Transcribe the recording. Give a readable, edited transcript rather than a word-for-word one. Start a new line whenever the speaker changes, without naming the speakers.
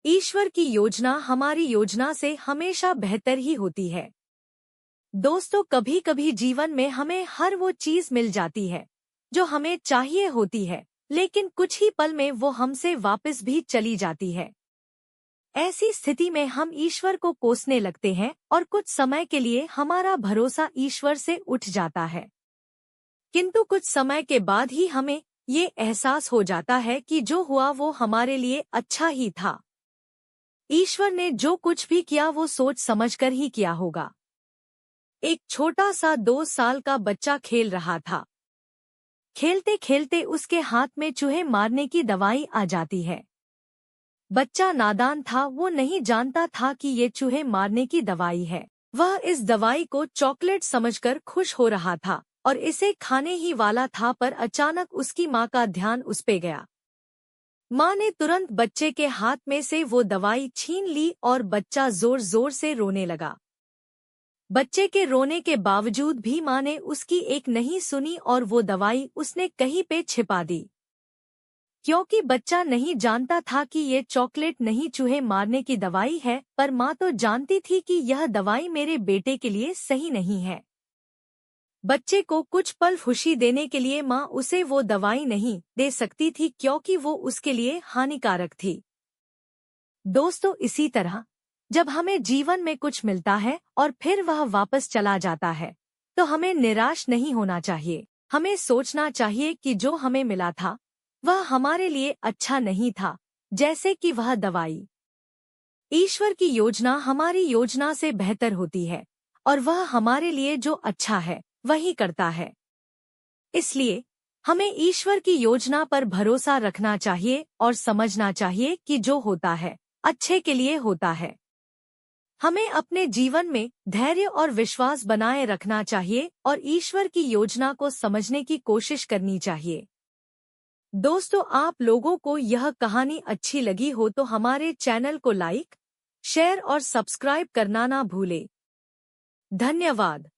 ईश्वर की योजना हमारी योजना से हमेशा बेहतर ही होती है। दोस्तों, कभी कभी जीवन में हमें हर वो चीज मिल जाती है जो हमें चाहिए होती है, लेकिन कुछ ही पल में वो हमसे वापस भी चली जाती है। ऐसी स्थिति में हम ईश्वर को कोसने लगते हैं और कुछ समय के लिए हमारा भरोसा ईश्वर से उठ जाता है। किंतु कुछ समय के बाद ही हमें ये एहसास हो जाता है कि जो हुआ वो हमारे लिए अच्छा ही था। ईश्वर ने जो कुछ भी किया वो सोच समझकर ही किया होगा। एक छोटा सा 2 साल का बच्चा खेल रहा था। खेलते खेलते उसके हाथ में चूहे मारने की दवाई आ जाती है। बच्चा नादान था, वो नहीं जानता था कि ये चूहे मारने की दवाई है। वह इस दवाई को चॉकलेट समझकर खुश हो रहा था और इसे खाने ही वाला था, पर अचानक उसकी माँ का ध्यान उस पे गया। माँ ने तुरंत बच्चे के हाथ में से वो दवाई छीन ली और बच्चा जोर जोर से रोने लगा। बच्चे के रोने के बावजूद भी माँ ने उसकी एक नहीं सुनी और वो दवाई उसने कहीं पे छिपा दी, क्योंकि बच्चा नहीं जानता था कि ये चॉकलेट नहीं चूहे मारने की दवाई है, पर माँ तो जानती थी कि यह दवाई मेरे बेटे के लिए सही नहीं है। बच्चे को कुछ पल खुशी देने के लिए माँ उसे वो दवाई नहीं दे सकती थी, क्योंकि वो उसके लिए हानिकारक थी। दोस्तों, इसी तरह जब हमें जीवन में कुछ मिलता है और फिर वह वापस चला जाता है, तो हमें निराश नहीं होना चाहिए। हमें सोचना चाहिए कि जो हमें मिला था वह हमारे लिए अच्छा नहीं था, जैसे कि वह दवाई। ईश्वर की योजना हमारी योजना से बेहतर होती है और वह हमारे लिए जो अच्छा है वही करता है। इसलिए हमें ईश्वर की योजना पर भरोसा रखना चाहिए और समझना चाहिए कि जो होता है अच्छे के लिए होता है। हमें अपने जीवन में धैर्य और विश्वास बनाए रखना चाहिए और ईश्वर की योजना को समझने की कोशिश करनी चाहिए। दोस्तों, आप लोगों को यह कहानी अच्छी लगी हो तो हमारे चैनल को लाइक, शेयर और सब्सक्राइब करना ना भूलें। धन्यवाद।